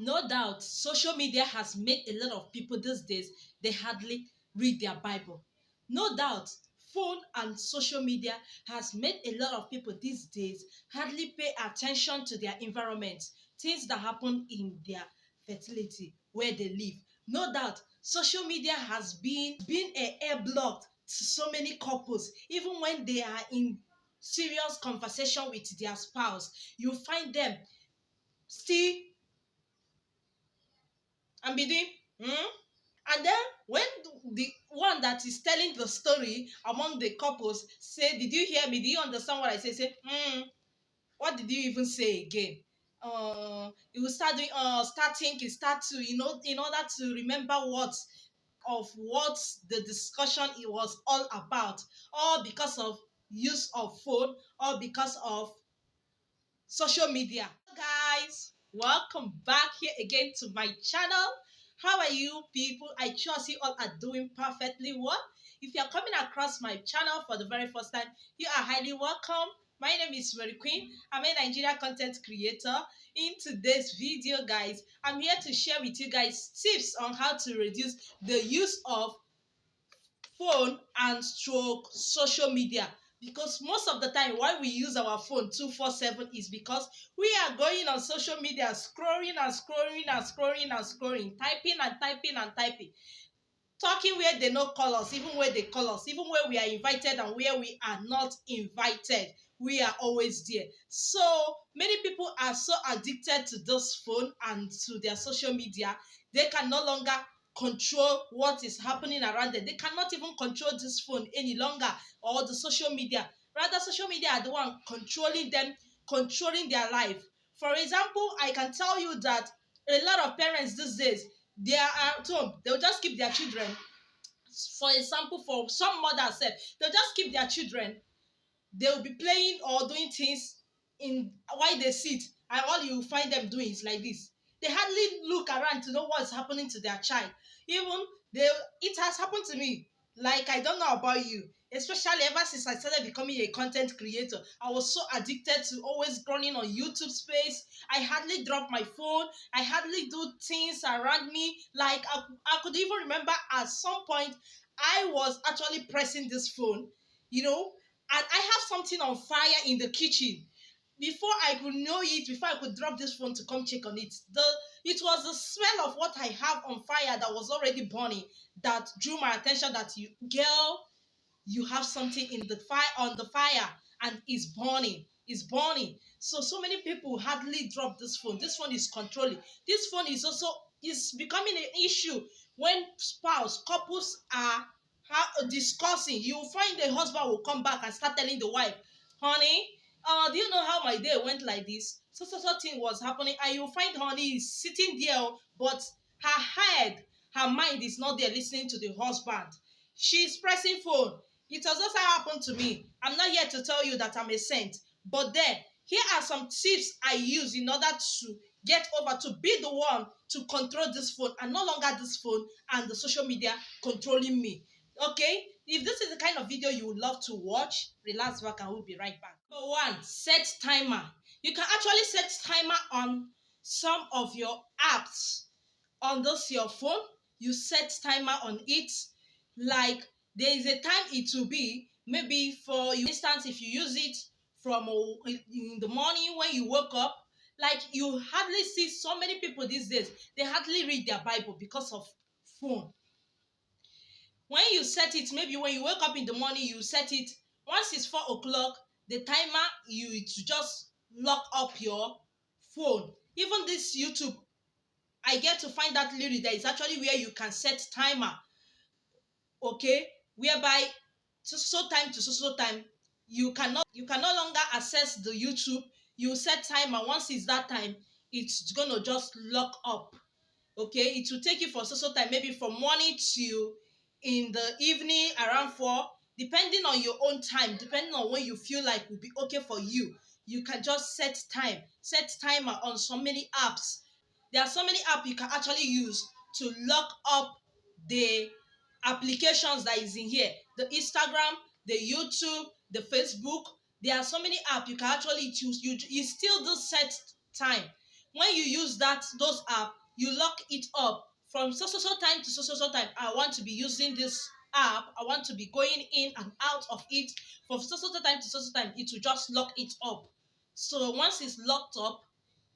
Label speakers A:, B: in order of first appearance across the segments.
A: No doubt, social media has made a lot of people these days, they hardly read their Bible. No doubt, phone and social media has made a lot of people these days hardly pay attention to their environment, things that happen in their fertility, where they live. No doubt, social media has been a air block to so many couples, even when they are in serious conversation with their spouse. You find them still and be doing and then when the one that is telling the story among the couples say, did you hear me, do you understand what I say, what did you even say again? You will start doing start thinking, start to, in order to remember what the discussion it was all about, all because of use of phone, or because of social media. Hello guys, welcome back here again to my channel. How are you people? I trust you all are doing perfectly well. If you are coming across my channel for the very first time, you are highly welcome. My name is Mary Queen. I'm a Nigeria content creator. In today's video, guys, I'm here to share with you guys tips on how to reduce the use of phone and stroke social media, because most of the time why we use our phone 247 is because we are going on social media, scrolling and scrolling and scrolling and scrolling, typing and typing and typing, talking where they no call us, even where they call us, even where we are invited and where we are not invited, we are always there. So many people are so addicted to this phone and to their social media, they can no longer control what is happening around them. They cannot even control this phone any longer, or the social media. Rather, social media are the one controlling them, controlling their life. For example, I can tell you that a lot of parents these days, they are at home, they'll just keep their children. For example, for some mothers sef, they'll just keep their children, they'll be playing or doing things in while they sit, and all you find them doing is like this. They hardly look around to know what's happening to their child. Even they, it has happened to me. Like, I don't know about you, especially ever since I started becoming a content creator, I was so addicted to always running on YouTube space. I hardly drop my phone, I hardly do things around me. Like, I could even remember at some point I was actually pressing this phone, and I have something on fire in the kitchen. Before I could know it, before I could drop this phone to come check on it, it was the smell of what I have on fire that was already burning that drew my attention. That, you girl, you have something in the fire, on the fire, and it's burning. It's burning. So many people hardly drop this phone. This phone is controlling. This phone is also is becoming an issue when couples are discussing. You will find the husband will come back and start telling the wife, honey, do you know how my day went like this? So thing was happening, and you find honey is sitting there, but her head, her mind is not there listening to the husband. She's pressing phone. It has also happened to me. I'm not here to tell you that I'm a saint, but then here are some tips I use in order to get over to be the one to control this phone, and no longer this phone and the social media controlling me. Okay, if this is the kind of video you would love to watch, relax back and we'll be right back. Number one, set timer. You can actually set timer on some of your apps on this your phone. You set timer on it. Like, there is a time it will be, maybe for instance, if you use it from in the morning when you woke up. Like, you hardly see so many people these days, they hardly read their Bible because of phone. When you set it, maybe when you wake up in the morning, you set it. Once it's 4 o'clock, the timer, you to just lock up your phone. Even this YouTube, I get to find that lyric that is actually where you can set timer. Okay, whereby so time to so time, you can no longer access the YouTube. You set timer. Once it's that time, it's gonna just lock up. Okay, it will take you for so time, maybe from morning till in the evening around 4, depending on your own time, depending on when you feel like will be okay for you. You can just set timer on so many apps. There are so many apps you can actually use to lock up the applications that is in here, the Instagram, the YouTube, the Facebook. There are so many apps you can actually choose. You still do set time. When you use those app, you lock it up from so time to so time. I want to be using this app, I want to be going in and out of it from so time to so time. It will just lock it up. So once it's locked up,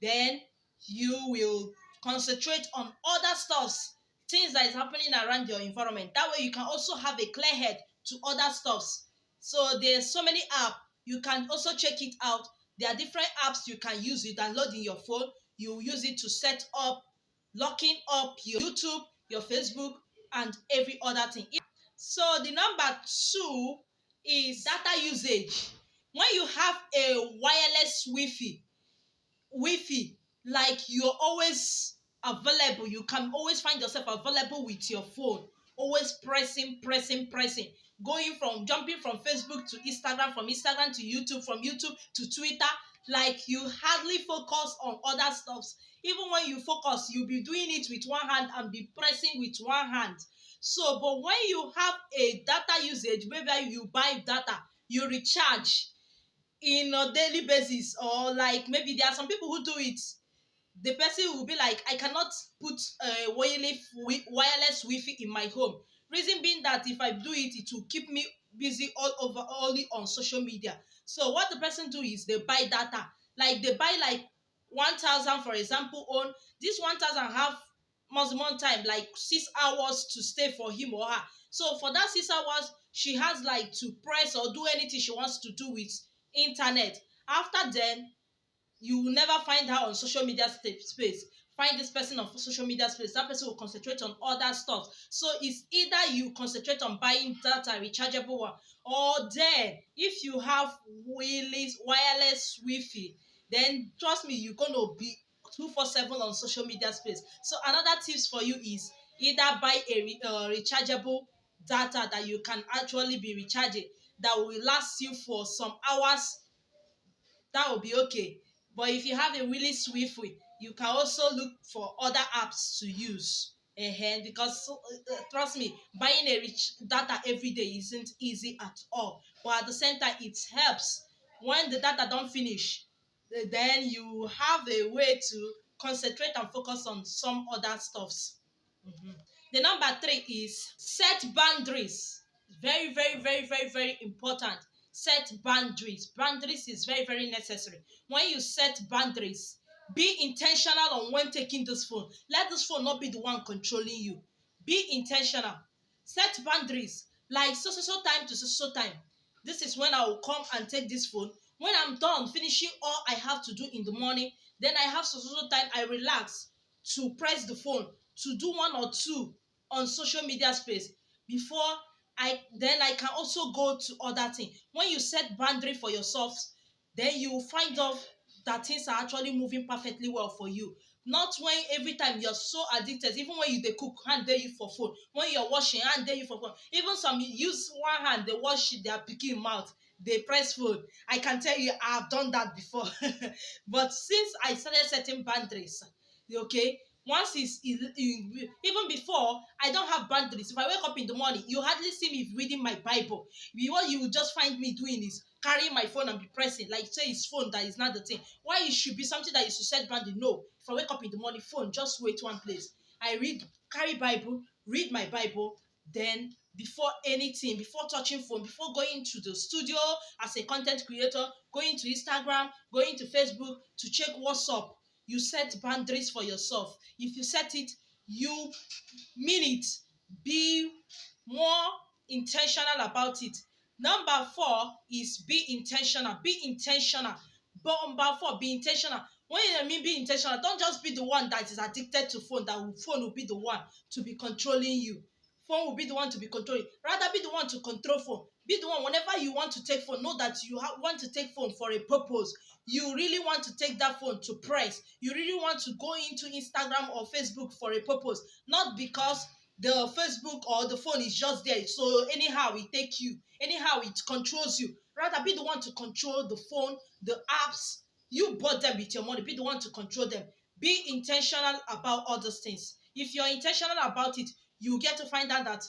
A: then you will concentrate on other stuffs, things that is happening around your environment. That way you can also have a clear head to other stuffs. So there's so many apps. You can also check it out. There are different apps you can use. You download in your phone. You use it to set up, locking up your YouTube, your Facebook, and every other thing. So the number two is data usage. When you have a wireless Wi-Fi, like you're always available, you can always find yourself available with your phone, always pressing, going from jumping from Facebook to Instagram, from Instagram to YouTube, from YouTube to Twitter. Like you hardly focus on other stuffs. Even when you focus, you'll be doing it with one hand and be pressing with one hand. So but when you have a data usage, maybe you buy data, you recharge in a daily basis, or like maybe there are some people who do it. The person will be like, I cannot put a wireless Wi-Fi in my home. Reason being that if I do it, it will keep me busy all over, only on social media. So what the person do is they buy data. Like they buy like 1,000, for example, on this 1,000 have maximum time like 6 hours to stay for him or her. So for that 6 hours, she has like to press or do anything she wants to do with internet. After then, you will never find her on social media space. Find this person on social media space. That person will concentrate on other stuff. So it's either you concentrate on buying data, rechargeable one, or then if you have wireless Wi-Fi, then trust me, you're gonna be 247 on social media space. So another tips for you is either buy a rechargeable data that you can actually be recharging, that will last you for some hours. That will be okay. But if you have a really swift way, you can also look for other apps to use. Because trust me, buying a rich data every day isn't easy at all. But at the same time, it helps. When the data don't finish, then you have a way to concentrate and focus on some other stuffs. Mhm. The number three is set boundaries. Very important. Set boundaries. Boundaries is very necessary. When you set boundaries, be intentional on when taking this phone. Let this phone not be the one controlling you. Be intentional. Set boundaries. Like so time to so time. This is when I will come and take this phone. When I'm done finishing all I have to do in the morning, then I have so time I relax to press the phone, to do one or two on social media space before I can also go to other things. When you set boundary for yourself, then you will find out that things are actually moving perfectly well for you. Not when every time you're so addicted. Even when you dey cook, hand dey you for phone. When you're washing, hand dey you for phone. Even some use one hand, they wash their pikin mouth, they press phone. I can tell you I've done that before. But since I started setting boundaries, okay, once even before, I don't have boundaries. If I wake up in the morning, you hardly see me reading my Bible. What you will just find me doing is carrying my phone and be pressing, like say it's phone that is not the thing. Why it should be something that you should set boundary? No. If I wake up in the morning, phone, just wait one place. I read, carry Bible, read my Bible, then before anything, before touching phone, before going to the studio as a content creator, going to Instagram, going to Facebook to check what's up, you set boundaries for yourself. If you set it, you mean it. Be more intentional about it. Number four is be intentional. Be intentional. But number four, be intentional. When I mean be intentional, don't just be the one that is addicted to phone. Phone will be the one to be controlling you. Phone will be the one to be controlling. Rather be the one to control phone. Be the one whenever you want to take phone. Know that you want to take phone for a purpose. You really want to take that phone to press. You really want to go into Instagram or Facebook for a purpose. Not because the Facebook or the phone is just there. So anyhow it take you. Anyhow it controls you. Rather be the one to control the phone, the apps. You bought them with your money. Be the one to control them. Be intentional about all those things. If you're intentional about it, you get to find out that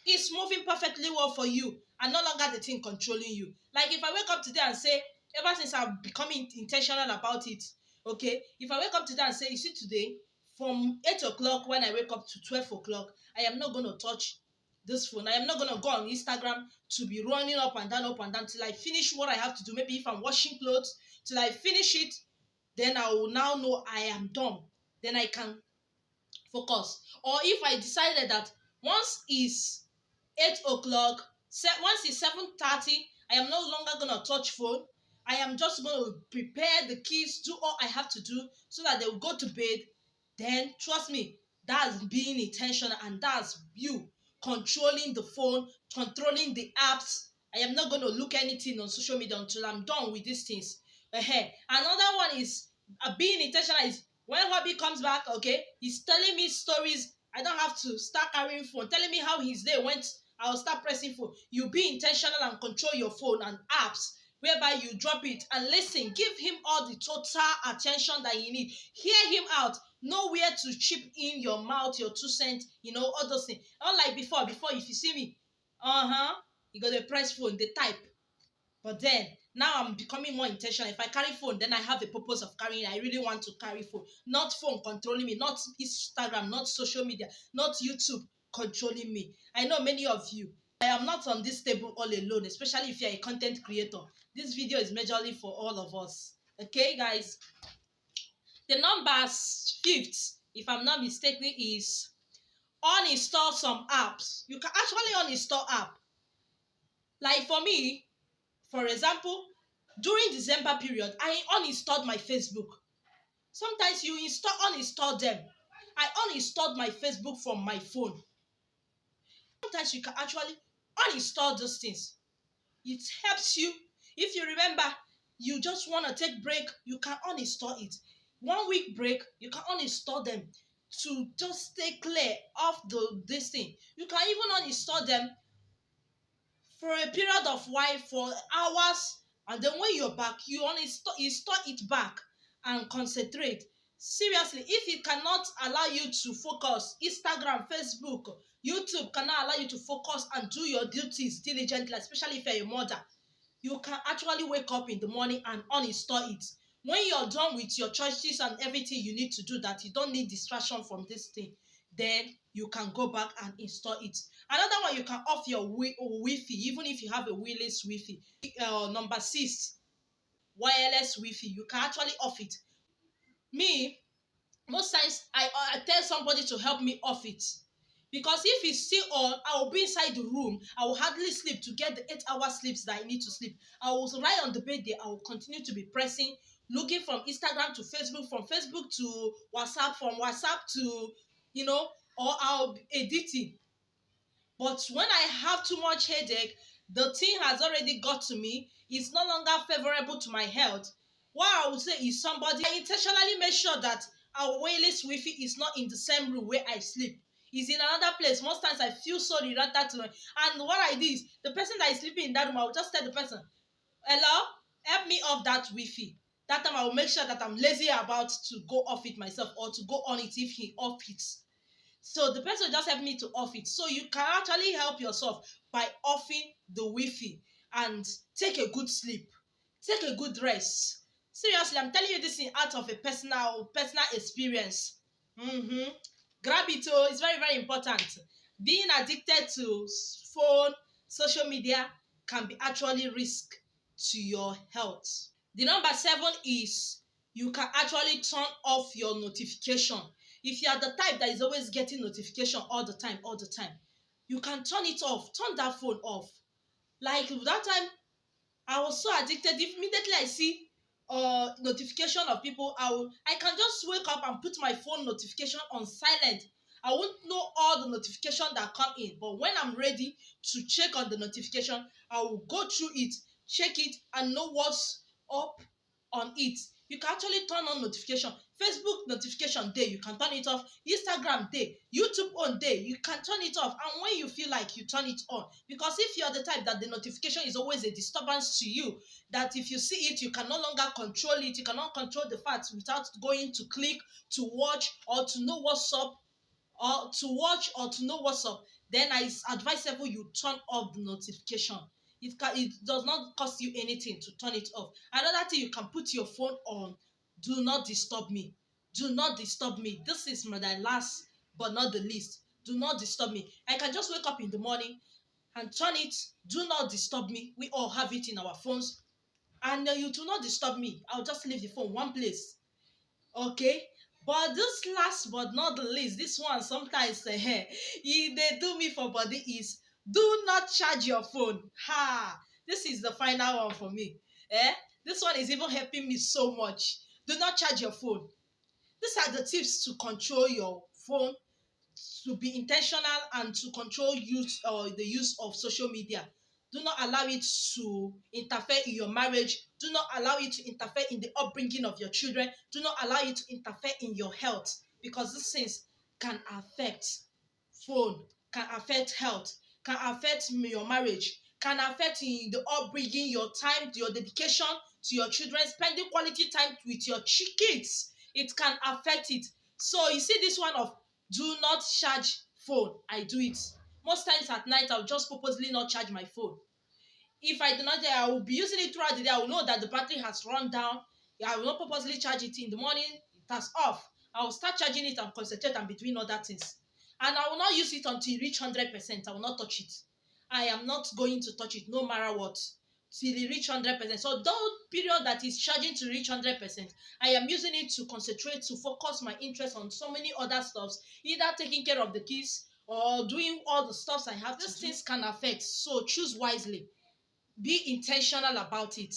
A: it's moving perfectly well for you and no longer the thing controlling you. Like if I wake up today and say, ever since I'm becoming intentional about it, Okay, if I wake up today and say, you see, today from 8 o'clock when I wake up to 12 o'clock, I am not going to touch this phone. I am not going to go on Instagram to be running up and down till I finish what I have to do. Maybe if I'm washing clothes, till I finish it, then I will now know I am done. Then I can focus. Or if I decided that once it's 8 o'clock, once it's 7:30, I am no longer gonna touch phone. I am just gonna prepare the kids, do all I have to do so that they will go to bed. Then trust me, that's being intentional, and that's you controlling the phone, controlling the apps. I am not gonna look anything on social media until I'm done with these things. Another one is being intentional is when hobby comes back, okay, he's telling me stories. I don't have to start carrying phone, telling me how his day went. I'll start pressing phone. You be intentional and control your phone and apps, whereby you drop it and listen. Give him all the total attention that he need. Hear him out. Know where to chip in your mouth, your 2 cents, all those things. Unlike before, if you see me, you got to press phone, they type. But then now I'm becoming more intentional. If I carry phone, then I have the purpose of carrying it. I really want to carry phone. Not phone controlling me, not Instagram, not social media, not YouTube controlling me. I know many of you. I am not on this table all alone, especially if you're a content creator. This video is majorly for all of us. Okay, guys? The numbers fifth, if I'm not mistaken, is uninstall some apps. You can actually uninstall app. Like for me, for example, during December period, I uninstalled my Facebook. Sometimes you uninstall them. I uninstalled my Facebook from my phone. Sometimes you can actually uninstall those things. It helps you. If you remember, you just want to take break, you can uninstall it. 1 week break, you can uninstall them to just stay clear of this thing. You can even uninstall them for a period of while, for hours, and then when you're back, you store it back and concentrate. Seriously, if it cannot allow you to focus, Instagram, Facebook, YouTube cannot allow you to focus and do your duties diligently, especially if you're a mother, you can actually wake up in the morning and uninstall it. When you're done with your choices and everything you need to do, that you don't need distraction from this thing, then you can go back and install it. Another one, you can off your Wi-Fi, even if you have a wireless Wi-Fi. Number 6, wireless Wi-Fi. You can actually off it. Me, most times I tell somebody to help me off it, because if it's still on, I will be inside the room. I will hardly sleep to get the 8 hour sleeps that I need to sleep. I will lie on the bed there. I will continue to be pressing, looking from Instagram to Facebook, from Facebook to WhatsApp, from WhatsApp to, or I'll be editing. But when I have too much headache, the thing has already got to me. It's no longer favorable to my health. What I would say is, somebody, I intentionally make sure that our wireless Wi-Fi is not in the same room where I sleep. It's in another place. Most times I feel so irritated to it. And what I do is, the person that is sleeping in that room, I will just tell the person, hello, help me off that Wi-Fi. That time I will make sure that I'm lazy about to go off it myself, or to go on it if he off it. So the person just helped me to off it. So you can actually help yourself by offing the Wi-Fi and take a good sleep. Take a good rest. Seriously, I'm telling you this thing out of a personal experience. Grab it. Oh, it's very, very important. Being addicted to phone, social media can be actually risk to your health. The number 7 is, you can actually turn off your notification. If you are the type that is always getting notification all the time, you can turn it off. Turn that phone off. Like that time, I was so addicted. If immediately I see notification of people, I can just wake up and put my phone notification on silent. I won't know all the notification that come in, but when I'm ready to check on the notification, I will go through it, check it, and know what's up on it. You can actually turn on notification. Facebook notification day, you can turn it off. Instagram day, YouTube on day, you can turn it off. And when you feel like, you turn it on. Because if you're the type that the notification is always a disturbance to you, that if you see it, you can no longer control it, you cannot control the facts without going to click, to watch, or to know what's up, or to watch, or to know what's up, then it's advisable you turn off the notification. It does not cost you anything to turn it off. Another thing, you can put your phone on Do not disturb me. Do not disturb me. This is my last but not the least. Do not disturb me. I can just wake up in the morning and turn it. Do not disturb me. We all have it in our phones. And you do not disturb me. I'll just leave the phone one place. Okay? But this last but not the least, this one sometimes they do me for body is do not charge your phone. Ha! This is the final one for me. This one is even helping me so much. Do not charge your phone. These are the tips to control your phone, to be intentional and to control use or the use of social media. Do not allow it to interfere in your marriage. Do not allow it to interfere in the upbringing of your children. Do not allow it to interfere in your health, because these things can affect phone, can affect health, can affect your marriage, can affect in the upbringing, your time, your dedication to your children, spending quality time with your kids. It can affect it. So you see this one of do not charge phone. I do it most times at night. I'll just purposely not charge my phone. If I do not, I will be using it throughout the day. I will know that the battery has run down. I will not purposely charge it in the morning. It has off. I will start charging it and concentrate and be doing other things. And I will not use it until it reach 100%. I will not touch it. I am not going to touch it no matter what till it reach 100%. So that period that is charging to reach 100%, I am using it to concentrate, to focus my interest on so many other stuffs, either taking care of the kids or doing all the stuffs I have. These things can affect. So choose wisely. Be intentional about it.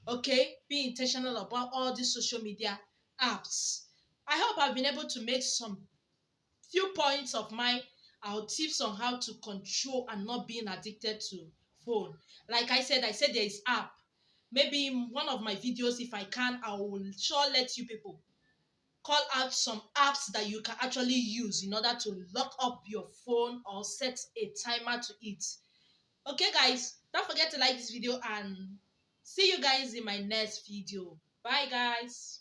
A: Okay, be intentional about all these social media apps. I hope I've been able to make some few points of my our tips on how to control and not being addicted to phone. Like I said there is app. Maybe in one of my videos, if I can, I will sure let you people call out some apps that you can actually use in order to lock up your phone or set a timer to it. Okay, guys, don't forget to like this video and see you guys in my next video. Bye, guys.